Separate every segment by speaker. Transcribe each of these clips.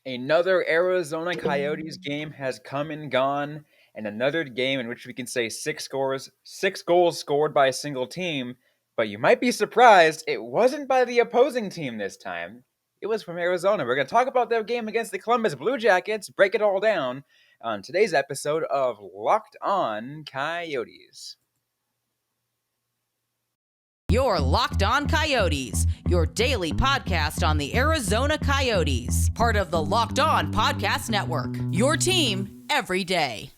Speaker 1: Another Arizona Coyotes game has come and gone, and another game in which we can say 6 goals scored by a single team. But you might be surprised, it wasn't by the opposing team this time. It was from Arizona. We're going to talk about their game against the Columbus Blue Jackets, break it all down on today's episode of Locked On Coyotes.
Speaker 2: You're Locked On Coyotes, your daily podcast on the Arizona Coyotes, part of the Locked On Podcast Network, your team every day.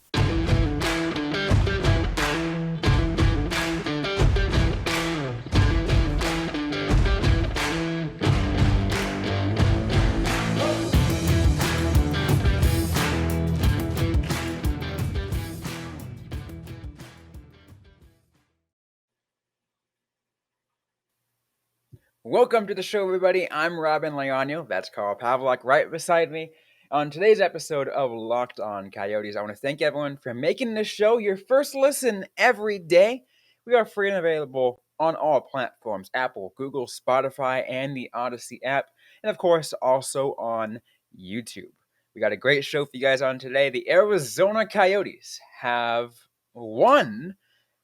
Speaker 1: Welcome to the show, everybody. I'm Robyn Leonio. That's Carl Pavlak right beside me. On today's episode of Locked On Coyotes, I want to thank everyone for making this show your first listen every day. We are free and available on all platforms: Apple, Google, Spotify, and the Audacy app. And of course, also on YouTube. We got a great show for you guys on today. The Arizona Coyotes have won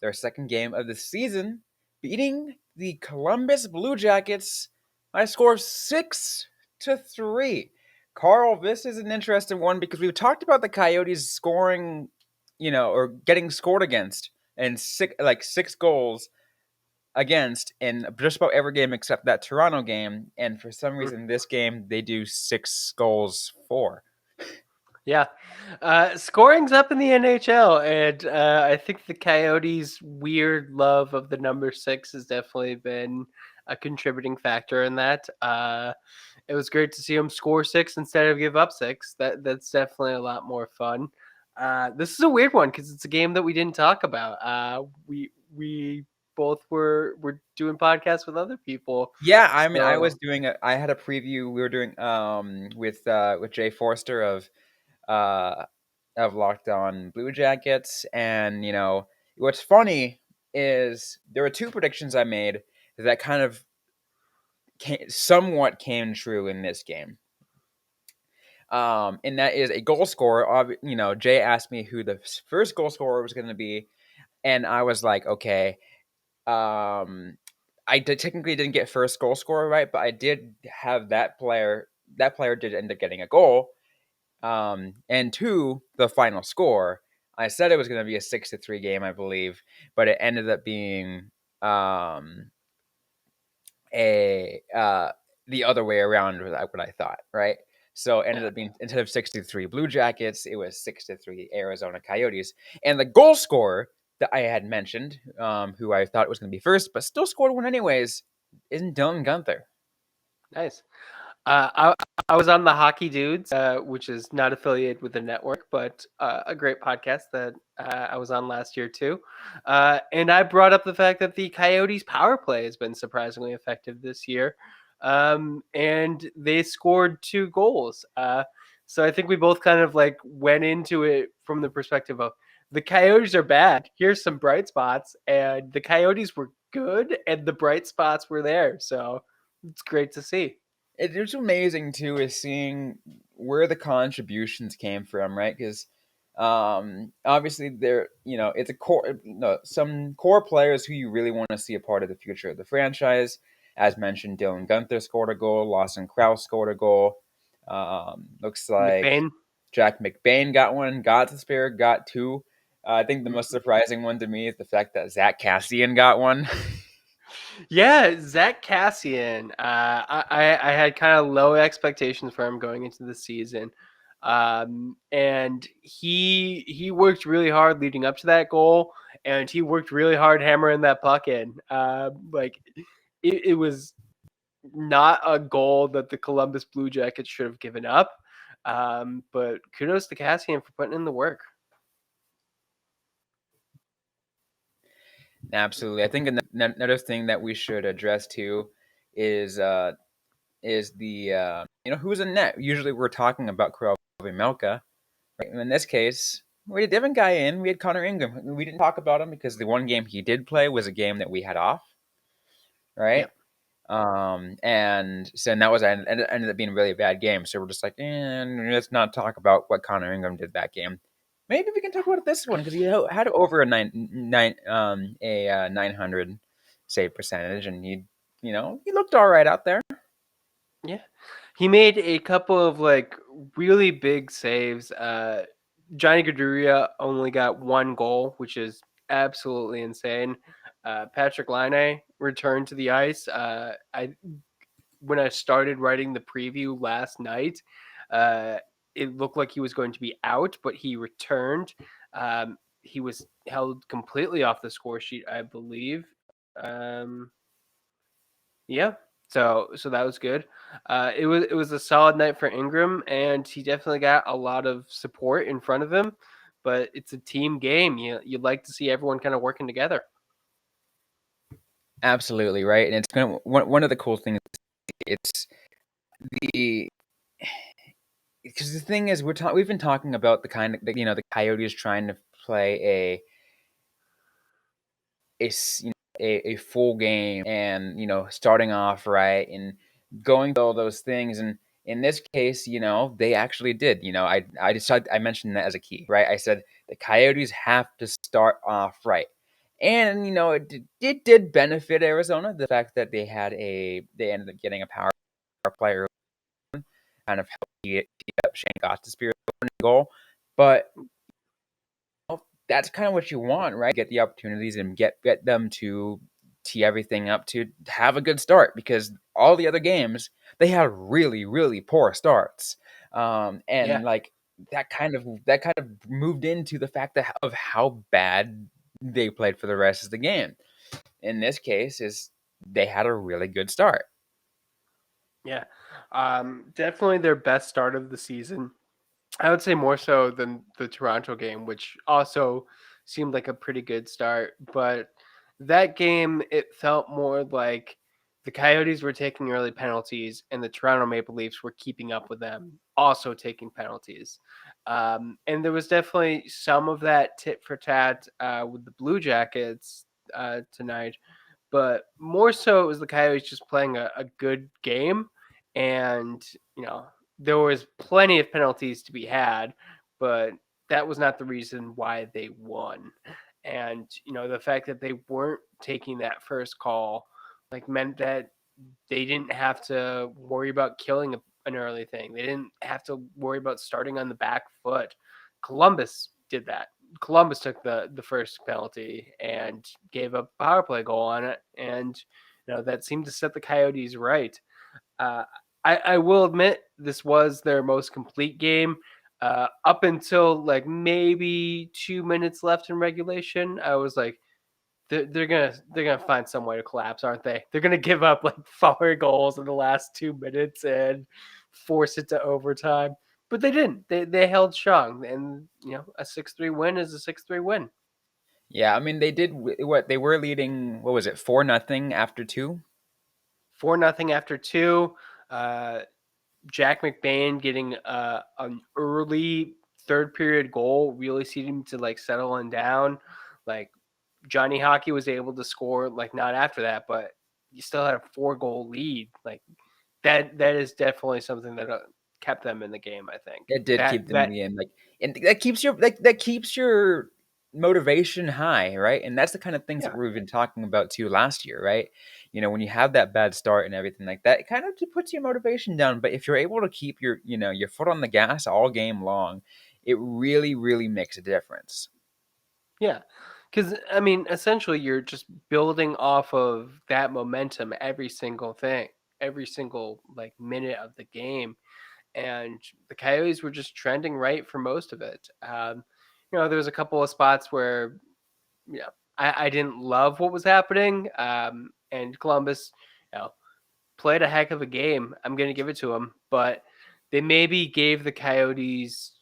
Speaker 1: their second game of the season, beating the Columbus Blue Jackets by a score of 6-3. Carl, this is an interesting one because we've talked about the Coyotes scoring, or getting scored against, and six goals against in just about every game except that Toronto game. And for some reason, this game they do 6 goals for.
Speaker 3: Yeah. Scoring's up in the NHL, and I think the Coyotes' weird love of the number 6 has definitely been a contributing factor in that. It was great to see them score 6 instead of give up 6. That's definitely a lot more fun. This is a weird one because it's a game that we didn't talk about. We both were doing podcasts with other people.
Speaker 1: Yeah, I mean, I had a preview we were doing with Jay Forster of Locked On Blue Jackets, and what's funny is there were 2 predictions I made that kind of somewhat came true in this game. And that is a goal scorer. Jay asked me who the first goal scorer was going to be, and I was like, okay. I technically didn't get first goal scorer right, but I did have that player. That player did end up getting a goal. And 2, the final score. I said it was going to be a 6-3 game, I believe, but it ended up being the other way around what I thought, right? So it ended up being, instead of 6-3 Blue Jackets, it was 6-3 Arizona Coyotes. And the goal scorer that I had mentioned, who I thought was going to be first, but still scored one anyways, isn't Dylan Guenther.
Speaker 3: Nice. I was on the Hockey Dudes, which is not affiliated with the network, but a great podcast that I was on last year too. And I brought up the fact that the Coyotes power play has been surprisingly effective this year. And they scored 2 goals. So I think we both kind of went into it from the perspective of the Coyotes are bad. Here's some bright spots, and the Coyotes were good, and the bright spots were there. So it's great to see.
Speaker 1: It's amazing too is seeing where the contributions came from, right? Because obviously there, it's a core, some core players who you really want to see a part of the future of the franchise. As mentioned, Dylan Guenther scored a goal. Lawson Krause scored a goal. Looks like
Speaker 3: McBain.
Speaker 1: Jack McBain got one. Gottsberg got 2. I think the most surprising one to me is the fact that Zach Kassian got one.
Speaker 3: Yeah, Zach Kassian. I had kind of low expectations for him going into the season, and he worked really hard leading up to that goal, and he worked really hard hammering that puck in. It was not a goal that the Columbus Blue Jackets should have given up, but kudos to Kassian for putting in the work.
Speaker 1: Absolutely. I think another thing that we should address too is the who's in net. Usually we're talking about Melka. Right? In this case, we had a different guy in. We had Connor Ingram. We didn't talk about him because the one game he did play was a game that we had off. Right? And so and that was ended up being a really bad game. So we're just like, let's not talk about what Connor Ingram did that game. Maybe we can talk about this one because he had over a 900 save percentage, and he looked all right out there.
Speaker 3: Yeah, he made a couple of like really big saves. Johnny Gaduria only got one goal, which is absolutely insane. Patrick Laine returned to the ice. When I started writing the preview last night, uh, it looked like he was going to be out, but he returned. He was held completely off the score sheet, I believe. Um, yeah, so that was good. It was a solid night for Ingram, and he definitely got a lot of support in front of him. But it's a team game. You'd like to see everyone kind of working together.
Speaker 1: Absolutely right, and it's one of the cool things. It's the because the thing is we've been talking about the kind of the Coyotes trying to play a full game and starting off right and going through all those things, and in this case they actually did. I mentioned that as a key, right? I said the Coyotes have to start off right, and it did benefit Arizona, the fact that they ended up getting a power play early, kind of helped tee up Shane Gotts's goal, but that's kind of what you want, right? Get the opportunities and get them to tee everything up to have a good start, because all the other games they had really really poor starts, and
Speaker 3: Yeah,
Speaker 1: like that kind of moved into the fact of how bad they played for the rest of the game. In this case, is they had a really good start.
Speaker 3: yeah. Definitely their best start of the season. I would say more so than the Toronto game, which also seemed like a pretty good start. But that game, it felt more like the Coyotes were taking early penalties and the Toronto Maple Leafs were keeping up with them, also taking penalties. And there was definitely some of that tit for tat with the Blue Jackets tonight, but more so it was the Coyotes just playing a good game. And, you know, there was plenty of penalties to be had, but that was not the reason why they won. And, the fact that they weren't taking that first call like meant that they didn't have to worry about killing an early thing. They didn't have to worry about starting on the back foot. Columbus did that. Columbus took the first penalty and gave a power play goal on it, and that seemed to set the Coyotes right. Uh, I will admit this was their most complete game. Up until like maybe 2 minutes left in regulation, I was like, they're gonna find some way to collapse, aren't they? They're gonna give up like 4 goals in the last 2 minutes and force it to overtime. But they didn't. They held strong, and a 6-3 win is a 6-3 win.
Speaker 1: Yeah, I mean they did what they were leading. What was it, 4-0 after two?
Speaker 3: 4-0 after two. Jack McBain getting an early third period goal really seemed to like settling down. Like Johnny Hockey was able to score like not after that, but you still had a 4-goal lead. Like that is definitely something that kept them in the game. I think
Speaker 1: It did
Speaker 3: that
Speaker 1: keep them in
Speaker 3: that
Speaker 1: the game, and that keeps your motivation high, right? And that's the kind of things that
Speaker 3: yeah,
Speaker 1: we've been talking about too last year, right? When you have that bad start and everything like that, it kind of just puts your motivation down. But if you're able to keep your foot on the gas all game long, it really, really makes a difference.
Speaker 3: yeah. Because I mean, essentially, you're just building off of that momentum every single thing, every single like minute of the game, and the Coyotes were just trending right for most of it. There was a couple of spots where I didn't love what was happening, and Columbus, played a heck of a game. I'm going to give it to them, but they maybe gave the Coyotes.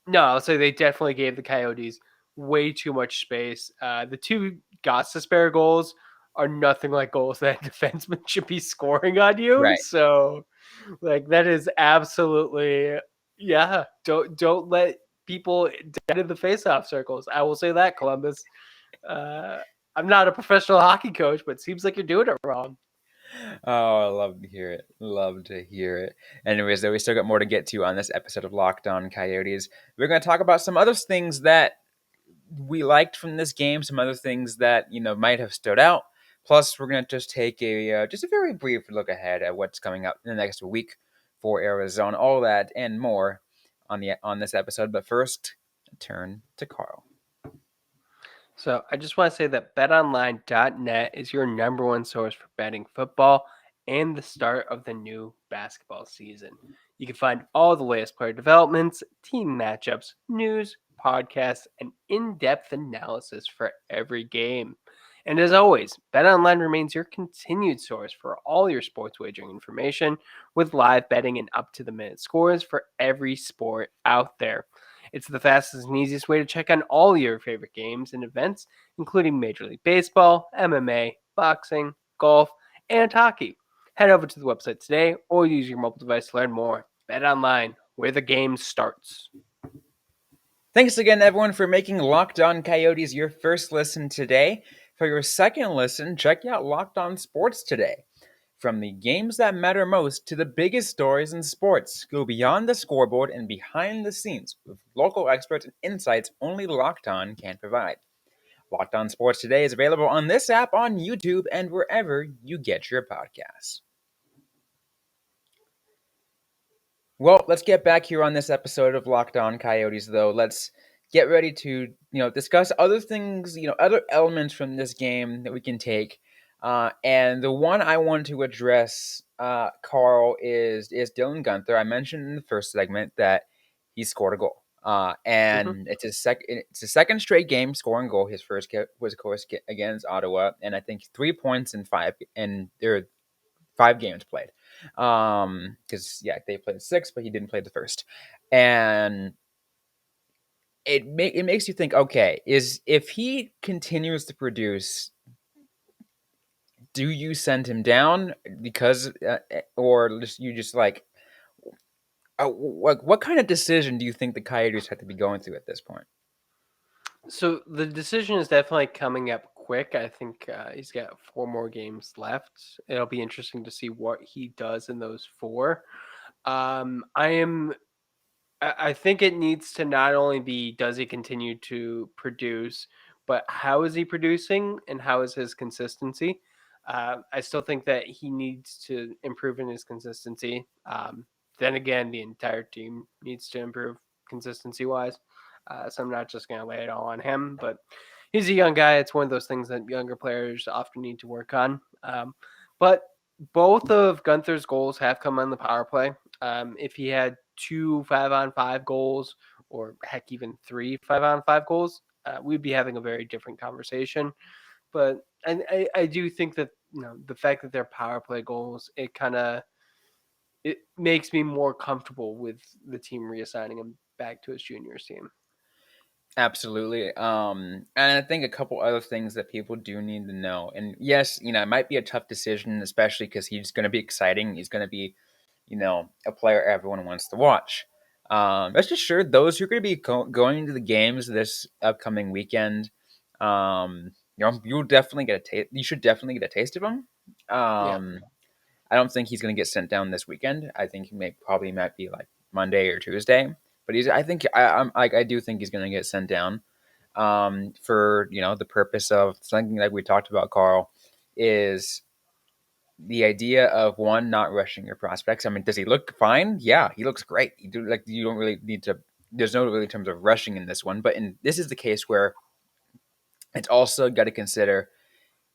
Speaker 3: No, I'll say they definitely gave the Coyotes way too much space. The two Gots to spare goals are nothing like goals that a defenseman should be scoring on you.
Speaker 1: Right.
Speaker 3: So, like that is absolutely yeah. Don't let people dead in the faceoff circles. I will say that Columbus. Uh, I'm not a professional hockey coach, but it seems like you're doing it wrong.
Speaker 1: Oh, I love to hear it. Love to hear it. Anyways, though, we still got more to get to on this episode of Locked On Coyotes. We're going to talk about some other things that we liked from this game, some other things that might have stood out. Plus, we're going to just take a just a very brief look ahead at what's coming up in the next week for Arizona. All that and more on this episode. But first, turn to Carl.
Speaker 3: So I just want to say that betonline.net is your number one source for betting football and the start of the new basketball season. You can find all the latest player developments, team matchups, news, podcasts, and in-depth analysis for every game. And as always, BetOnline remains your continued source for all your sports wagering information with live betting and up-to-the-minute scores for every sport out there. It's the fastest and easiest way to check on all your favorite games and events, including Major League Baseball, MMA, boxing, golf, and hockey. Head over to the website today or use your mobile device to learn more. Bet online, where the game starts.
Speaker 1: Thanks again, everyone, for making Locked On Coyotes your first listen today. For your second listen, check out Locked On Sports today. From the games that matter most to the biggest stories in sports, go beyond the scoreboard and behind the scenes with local experts and insights only Locked On can provide. Locked On Sports Today is available on this app, on YouTube, and wherever you get your podcasts. Well, let's get back here on this episode of Locked On Coyotes, though. Let's get ready to, discuss other things, other elements from this game that we can take. And the one I want to address, Carl, is Dylan Guenther. I mentioned in the first segment that he scored a goal. And it's a second straight game scoring goal. His first was, of course, against Ottawa, and I think 3 points in five, and there are 5 games played. Because they played 6, but he didn't play the first, and it makes you think. Okay, if he continues to produce, do you send him down because, or just like, what kind of decision do you think the Coyotes have to be going through at this point?
Speaker 3: So the decision is definitely coming up quick. I think he's got 4 more games left. It'll be interesting to see what he does in those 4. I think it needs to not only be does he continue to produce, but how is he producing and how is his consistency? I still think that he needs to improve in his consistency. Then again, the entire team needs to improve consistency wise. So I'm not just going to lay it all on him, but he's a young guy. It's one of those things that younger players often need to work on. But both of Guenther's goals have come on the power play. If he had 2 5-on-5 goals, or heck, even 3 5-on-5 goals, we'd be having a very different conversation. But I do think that the fact that they're power play goals, it makes me more comfortable with the team reassigning him back to his juniors team.
Speaker 1: Absolutely. And I think a couple other things that people do need to know. And yes, it might be a tough decision, especially because he's going to be exciting. He's going to be, a player everyone wants to watch. Rest assured, those who are going to be going to the games this upcoming weekend, you'll definitely get a taste. You should definitely get a taste of him.
Speaker 3: Yeah.
Speaker 1: I don't think he's going to get sent down this weekend. I think he might be like Monday or Tuesday. But I do think he's going to get sent down. For the purpose of something like we talked about, Carl, is the idea of one, not rushing your prospects. I mean, does he look fine? Yeah, he looks great. You don't really need to. There's no really terms of rushing in this one, but this is the case where it's also got to consider,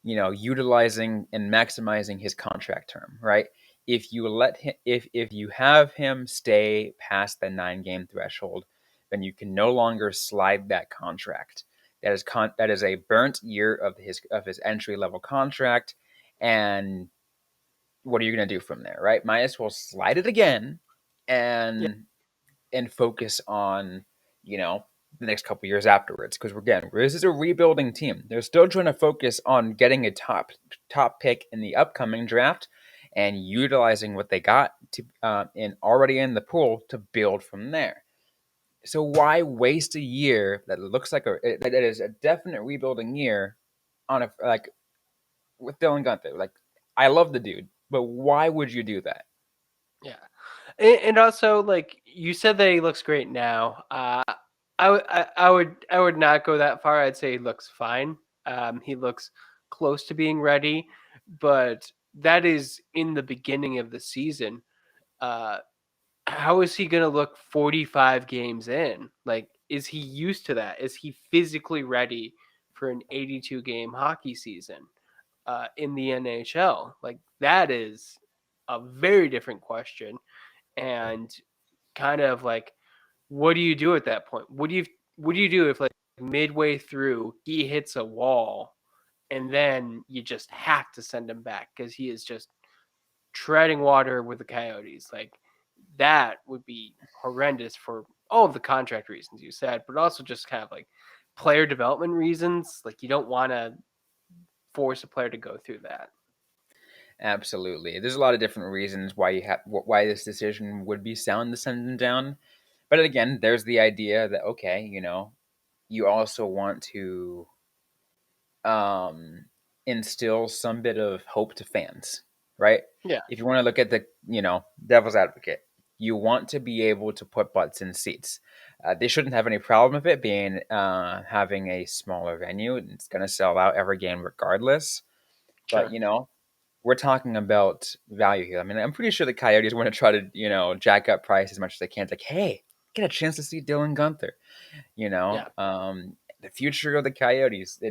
Speaker 1: utilizing and maximizing his contract term, right? If you let him, if you have him stay past the 9-game threshold, then you can no longer slide that contract. That is a burnt year of his entry level contract, and what are you going to do from there, right? Might as well slide it again,
Speaker 3: Yeah.
Speaker 1: and focus on, the next couple years afterwards. Because this is a rebuilding team. They're still trying to focus on getting a top pick in the upcoming draft and utilizing what they got to already in the pool to build from there. So why waste a year that looks like that is a definite rebuilding year on with Dylan Guenther? Like, I love the dude, but why would you do that?
Speaker 3: Yeah, and also like you said that he looks great now. I would not go that far. I'd say he looks fine. He looks close to being ready, but that is in the beginning of the season. Uh, how is he going to look 45 games in? Like, is he used to that? Is he physically ready for an 82 game hockey season in the NHL? Like, that is a very different question. And kind of like, what do you do at that point? What do you do if like midway through he hits a wall and then you just have to send him back because he is just treading water with the Coyotes? Like that would be horrendous for all of the contract reasons you said, but also just kind of like player development reasons. Like you don't want to force a player to go through that.
Speaker 1: Absolutely. There's a lot of different reasons why why this decision would be sound to send him down. But again, there's the idea that okay, you also want to um, instill some bit of hope to fans, right?
Speaker 3: Yeah,
Speaker 1: If you want to look at the devil's advocate, you want to be able to put butts in seats. They shouldn't have any problem with it being having a smaller venue. It's going to sell out every game regardless. But
Speaker 3: sure.
Speaker 1: we're talking about value here. I mean, I'm pretty sure the Coyotes want to try to jack up price as much as they can. It's like, hey, get a chance to see Dylan Guenther.
Speaker 3: Yeah.
Speaker 1: The future of the Coyotes.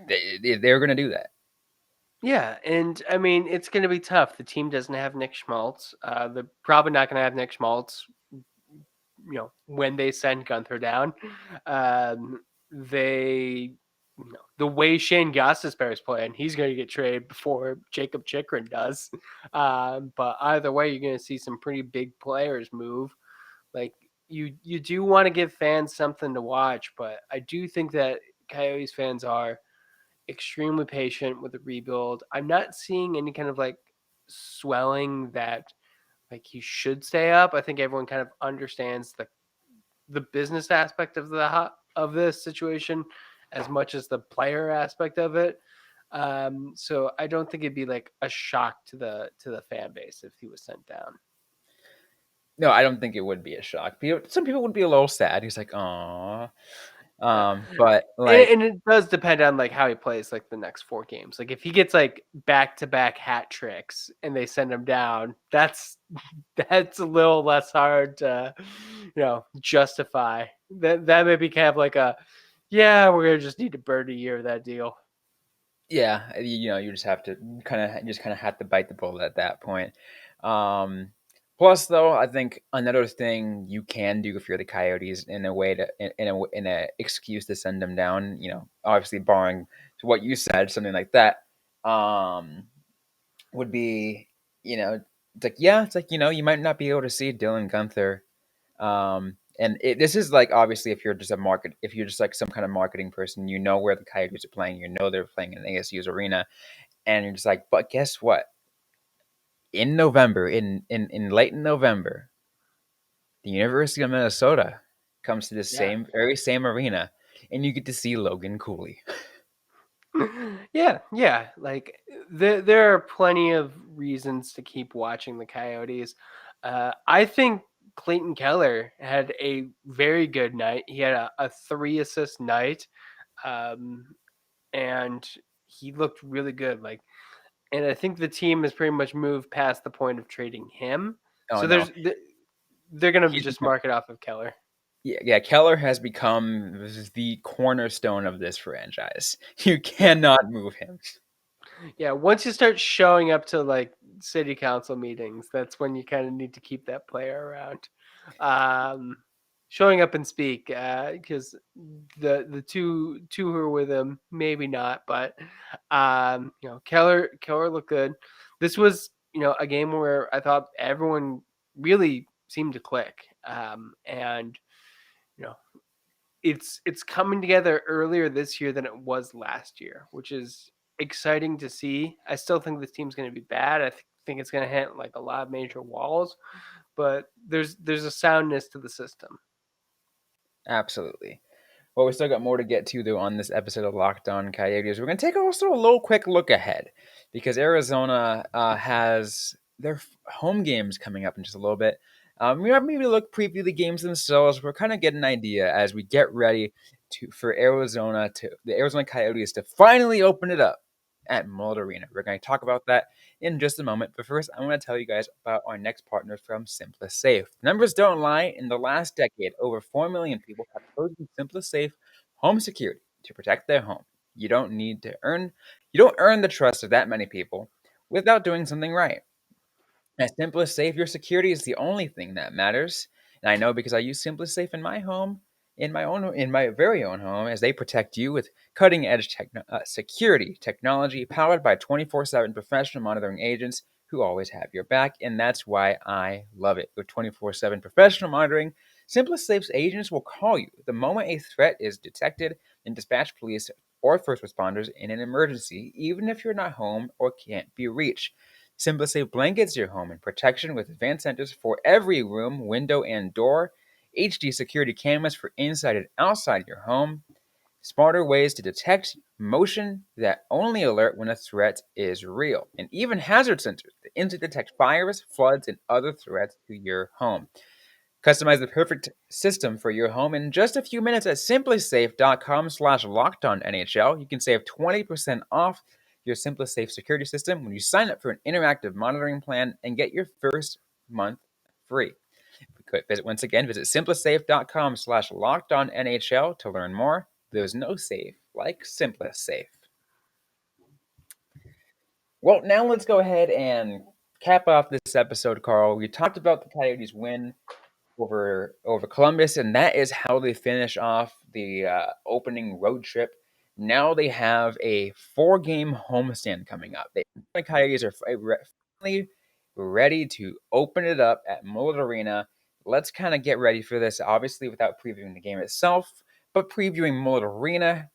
Speaker 1: They're going to do that.
Speaker 3: Yeah, and I mean it's going to be tough. The team doesn't have Nick Schmaltz. They're probably not going to have Nick Schmaltz. When they send Gunther down, they, the way Shane Gostisbehere is playing, he's going to get traded before Jacob Chikrin does. But either way, you're going to see some pretty big players move. Like you do want to give fans something to watch, but I do think that Coyotes fans are extremely patient with the rebuild. I'm not seeing any kind of like swelling that like he should stay up. I think everyone kind of understands the business aspect of of this situation as much as the player aspect of it. So I don't think it'd be like a shock to the fan base if he was sent down.
Speaker 1: No, I don't think it would be a shock. Some people would be a little sad. He's like, "Aw."
Speaker 3: Yeah.
Speaker 1: But
Speaker 3: And,
Speaker 1: like,
Speaker 3: and it does depend on like how he plays like the next 4 games. Like if he gets like back to back hat tricks and they send him down, that's a little less hard to justify. That may be kind of like a yeah, we're gonna just need to burn a year of that deal.
Speaker 1: yeah, you just have to kind of have to bite the bullet at that point. Um, Plus, though, I think another thing you can do if you're the Coyotes in a way to in a excuse to send them down. Obviously barring to what you said, something like that. Um, would be, it's like, yeah, it's like, you might not be able to see Dylan Guenther. This is like, obviously, if you're just like some kind of marketing person, where the Coyotes are playing, they're playing in ASU's arena, and you're just like, but guess what? In November, in late November, the University of Minnesota comes to the
Speaker 3: Yeah.
Speaker 1: very same arena, and you get to see Logan Cooley.
Speaker 3: Yeah. Like there are plenty of reasons to keep watching the Coyotes. I think Clayton Keller had a very good night. He had a 3 assist night, um, and he looked really good. Like, and I think the team has pretty much moved past the point of trading him.
Speaker 1: Oh
Speaker 3: So
Speaker 1: no,
Speaker 3: they're gonna
Speaker 1: he's
Speaker 3: just
Speaker 1: become
Speaker 3: mark it off of Keller.
Speaker 1: yeah, Keller has become the cornerstone of this franchise. You cannot move him.
Speaker 3: Yeah, once you start showing up to like city council meetings, that's when you kind of need to keep that player around. Um, Showing up and speak, because the two who are with him, maybe not, but Keller looked good. This was a game where I thought everyone really seemed to click, and you know it's coming together earlier this year than it was last year, which is exciting to see. I still think this team's going to be bad. Think it's going to hit like a lot of major walls, but there's a soundness to the system.
Speaker 1: Absolutely. Well, we still got more to get to though on this episode of Locked On Coyotes. We're going to take also a little quick look ahead because Arizona has their home games coming up in just a little bit. We might maybe preview the games themselves. We're kind of getting an idea as we get ready for the Arizona Coyotes to finally open it up at Mullett Arena. We're going to talk about that in just a moment. But first, I want to tell you guys about our next partner from SimpliSafe. Numbers don't lie. In the last decade, over 4 million people have chosen SimpliSafe home security to protect their home. You don't earn the trust of that many people without doing something right. As SimpliSafe, your security is the only thing that matters. And I know because I use SimpliSafe in my home, in my very own home, as they protect you with cutting edge security technology powered by 24/7 professional monitoring agents who always have your back. And that's why I love it. With 24/7 professional monitoring, SimpliSafe's agents will call you the moment a threat is detected and dispatch police or first responders in an emergency, even if you're not home or can't be reached. SimpliSafe blankets your home in protection with advanced sensors for every room, window, and door, HD security cameras for inside and outside your home, smarter ways to detect motion that only alert when a threat is real, and even hazard sensors that instantly detect fires, floods, and other threats to your home. Customize the perfect system for your home in just a few minutes at simplysafe.com/lockedonnhl. You can save 20% off your SimpliSafe security system when you sign up for an interactive monitoring plan and get your first month free. Visit simplysafe.com/lockedonnhl to learn more. There's no safe like SimpliSafe. Well, now let's go ahead and cap off this episode, Carl. We talked about the Coyotes win over Columbus, and that is how they finish off the opening road trip. Now they have a 4-game homestand coming up. The Coyotes are finally ready to open it up at Mullett Arena. Let's kind of get ready for this, obviously, without previewing the game itself, but previewing Mullett Arena.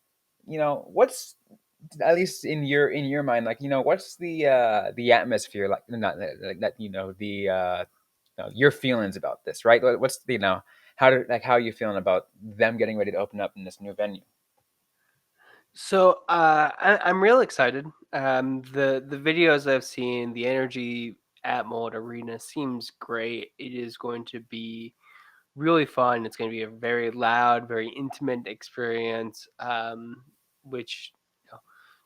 Speaker 1: What's at least in your mind, like what's the atmosphere like? Not like that, your feelings about this, right? What's how are you feeling about them getting ready to open up in this new venue?
Speaker 3: So I'm real excited. The videos I've seen, the energy at Mullett Arena seems great. It is going to be really fun. It's going to be a very loud, very intimate experience, which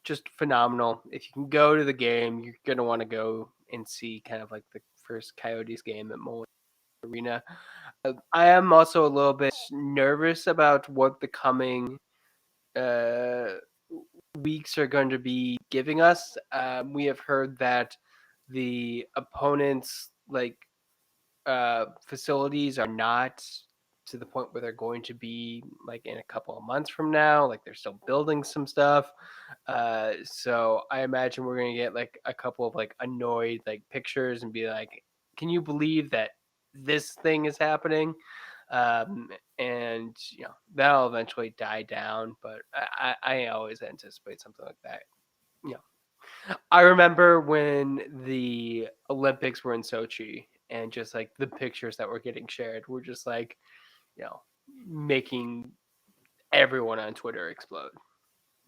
Speaker 3: just phenomenal. If you can go to the game, you're going to want to go and see kind of like the first Coyotes game at Mullett Arena. I am also a little bit nervous about what the coming uh, weeks are going to be giving us. We have heard that the opponents facilities are not to the point where they're going to be like in a couple of months from now. Like they're still building some stuff. So I imagine we're gonna get like a couple of like annoyed like pictures and be like, "Can you believe that this thing is happening?" And that'll eventually die down. But I always anticipate something like that. You know, I remember when the Olympics were in Sochi and just like the pictures that were getting shared were just like, you know, making everyone on Twitter explode.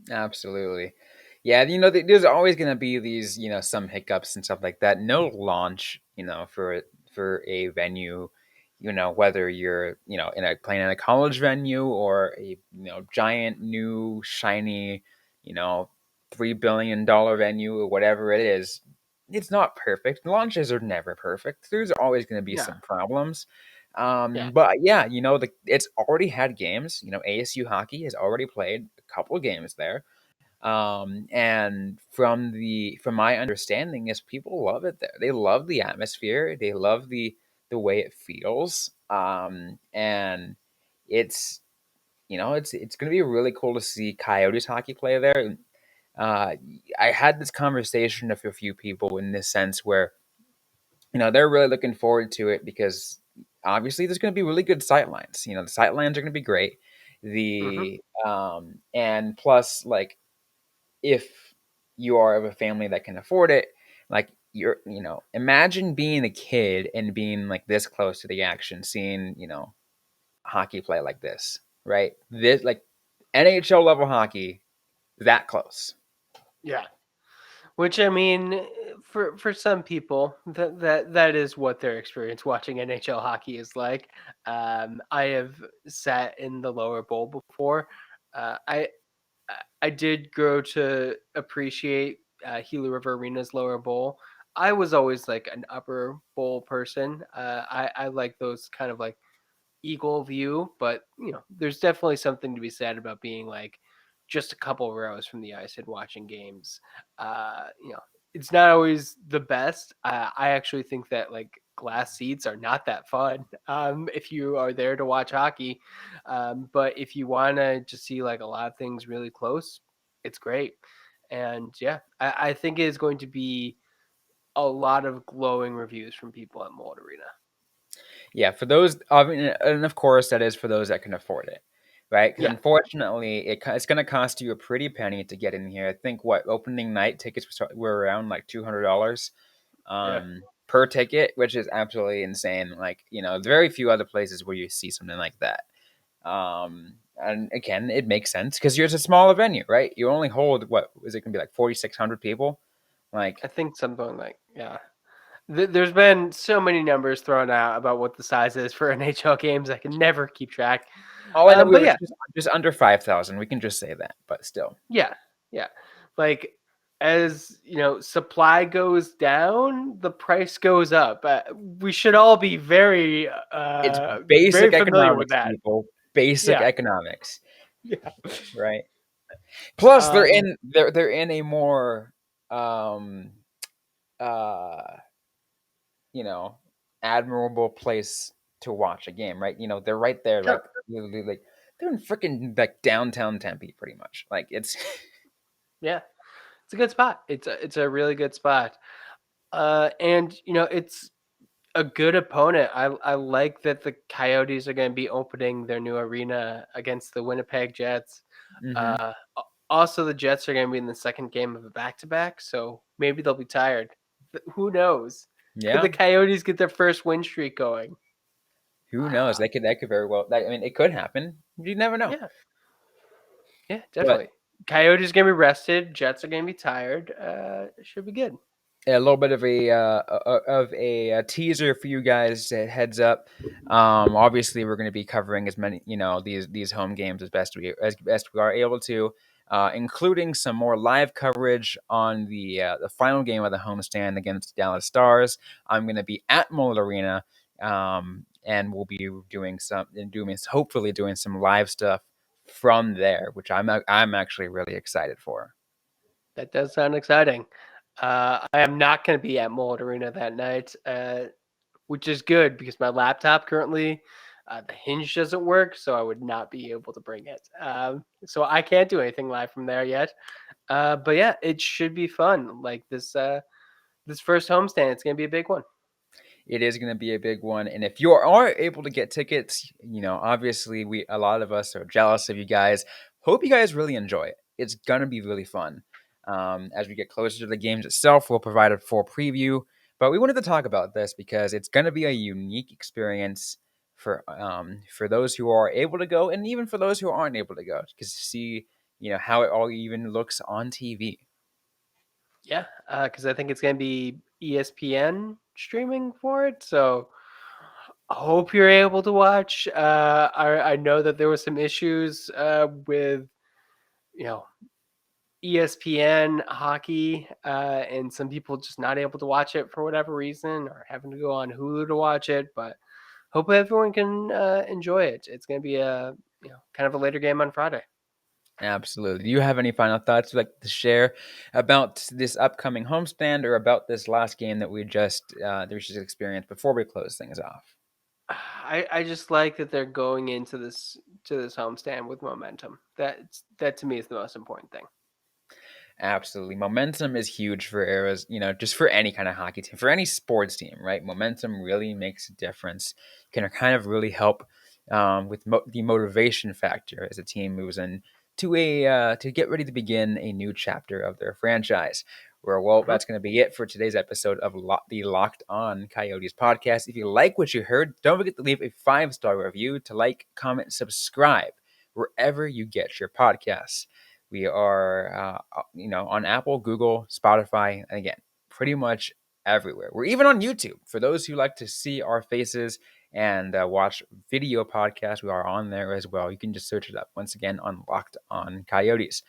Speaker 1: Absolutely. Yeah, there's always going to be these, some hiccups and stuff like that. No launch, for a venue, whether you're, playing in a college venue or a, giant new shiny, you know, $3 billion venue or whatever it is. It's not perfect. Launches are never perfect. There's always going to be
Speaker 3: Yeah,
Speaker 1: some problems.
Speaker 3: yeah.
Speaker 1: But yeah, it's already had games. ASU hockey has already played a couple of games there. And from my understanding is people love it there. They love the atmosphere. They love the way it feels. And it's it's going to be really cool to see Coyotes hockey play there. Uh, I had this conversation with a few people in this sense where they're really looking forward to it because obviously there's going to be really good sightlines. The sightlines are going to be great.
Speaker 3: Hmm.
Speaker 1: And plus, like, if you are of a family that can afford it, like imagine being a kid and being like this close to the action, seeing hockey play like this, right? This like NHL level hockey, that close.
Speaker 3: Yeah. Which I mean, for some people, that is what their experience watching NHL hockey is like. I have sat in the lower bowl before. I did grow to appreciate Gila River Arena's lower bowl. I was always like an upper bowl person. I like those kind of like eagle view, but there's definitely something to be said about being like just a couple rows from the ice and watching games. It's not always the best. I actually think that like glass seats are not that fun if you are there to watch hockey. But if you want to just see like a lot of things really close, it's great. And yeah, I think it is going to be a lot of glowing reviews from people at Mullett Arena.
Speaker 1: Yeah, for those, I mean, and of course, that is for those that can afford it, right? Because
Speaker 3: Yeah,
Speaker 1: unfortunately, it's going to cost you a pretty penny to get in here. I think what opening night tickets were around like $200
Speaker 3: yeah.
Speaker 1: per ticket, which is absolutely insane. Like, very few other places where you see something like that. And again, it makes sense because you're a smaller venue, right? You only hold what is it going to be like 4,600 people? Like,
Speaker 3: I think something like yeah. There's been so many numbers thrown out about what the size is for NHL games. I can never keep track.
Speaker 1: oh, I know we
Speaker 3: But
Speaker 1: were
Speaker 3: yeah,
Speaker 1: just under 5,000. We can just say that, but still,
Speaker 3: yeah, yeah. Like as supply goes down, the price goes up. We should all be very,
Speaker 1: it's
Speaker 3: very
Speaker 1: basic
Speaker 3: familiar with
Speaker 1: economics,
Speaker 3: that.
Speaker 1: people. Basic
Speaker 3: Yeah,
Speaker 1: economics,
Speaker 3: yeah.
Speaker 1: right? Plus,
Speaker 3: Um,
Speaker 1: they're in a more um uh you know admirable place to watch a game, right? They're right there,
Speaker 3: yeah,
Speaker 1: like literally, like they're in freaking like downtown Tempe, pretty much. Like it's
Speaker 3: yeah. It's a good spot. It's a really good spot. And it's a good opponent. I like that the Coyotes are going to be opening their new arena against the Winnipeg Jets.
Speaker 1: hmm
Speaker 3: Uh, Also, the Jets are going to be in the second game of a back-to-back, so maybe they'll be tired. Who knows? Could the
Speaker 1: yeah.
Speaker 3: Coyotes get their first win streak going?
Speaker 1: Who knows?
Speaker 3: Uh,
Speaker 1: That could very well. I mean, it could happen. You never know.
Speaker 3: yeah, yeah,
Speaker 1: But
Speaker 3: definitely. Coyotes going to be rested. Jets are going to be tired. It should be good.
Speaker 1: a little bit of a teaser for you guys. Heads up. Obviously, we're going to be covering as many these home games as best we are able to, including some more live coverage on the final game of the homestand against the Dallas Stars. I'm going to be at Mullett Arena, and we'll be hopefully doing some live stuff from there, which I'm actually really excited for.
Speaker 3: That does sound exciting. I am not going to be at Mullett Arena that night, which is good because my laptop currently, the hinge doesn't work, so I would not be able to bring it. So I can't do anything live from there yet. But yeah, it should be fun. Like this first homestand, it's going to be a big one.
Speaker 1: It is going to be a big one, and if you are able to get tickets, obviously a lot of us are jealous of you guys. Hope you guys really enjoy it. It's going to be really fun. As we get closer to the games itself, we'll provide a full preview, but we wanted to talk about this because it's going to be a unique experience for those who are able to go, and even for those who aren't able to go, because to see how it all even looks on TV.
Speaker 3: Yeah, because I think it's going to be ESPN streaming for it. So I hope you're able to watch. I know that there was some issues with you know ESPN hockey, and some people just not able to watch it for whatever reason, or having to go on Hulu to watch it. But hope everyone can enjoy it. It's going to be a kind of a later game on Friday.
Speaker 1: Absolutely. Do you have any final thoughts you'd like to share about this upcoming homestand or about this last game that we just experienced before we close things off?
Speaker 3: I just like that they're going into this homestand with momentum. That to me is the most important thing.
Speaker 1: Absolutely. Momentum is huge for eras, just for any kind of hockey team, for any sports team, right? Momentum really makes a difference. Can kind of really help with the motivation factor as a team moves in to get ready to begin a new chapter of their franchise. Well,
Speaker 3: Mhm.
Speaker 1: that's going to be it for today's episode of the Locked On Coyotes podcast. If you like what you heard, don't forget to leave a 5-star review, to like, comment, subscribe. wherever you get your podcasts. We are, on Apple, Google, Spotify, and again, pretty much everywhere. We're even on YouTube. For those who like to see our faces and watch video podcasts, we are on there as well. You can just search it up once again on Locked On Coyotes.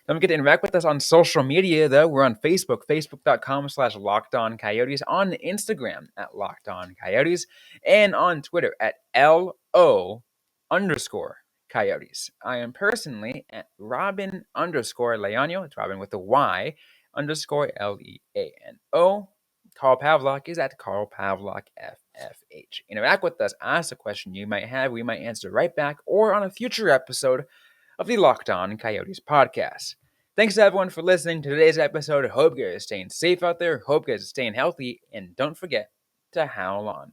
Speaker 1: Don't forget to interact with us on social media, though. We're on Facebook, facebook.com/LockedOnCoyotes, on Instagram at LockedOnCoyotes, and on Twitter at LO_Coyotes. I am personally at Robyn_Leano. It's Robyn with a Y _LEANO. Carl Pavlock is at Carl Pavlock FFH. Interact with us, ask a question you might have. We might answer right back or on a future episode of the Locked On Coyotes podcast. Thanks to everyone for listening to today's episode. Hope you guys are staying safe out there. Hope you guys are staying healthy. And don't forget to howl on.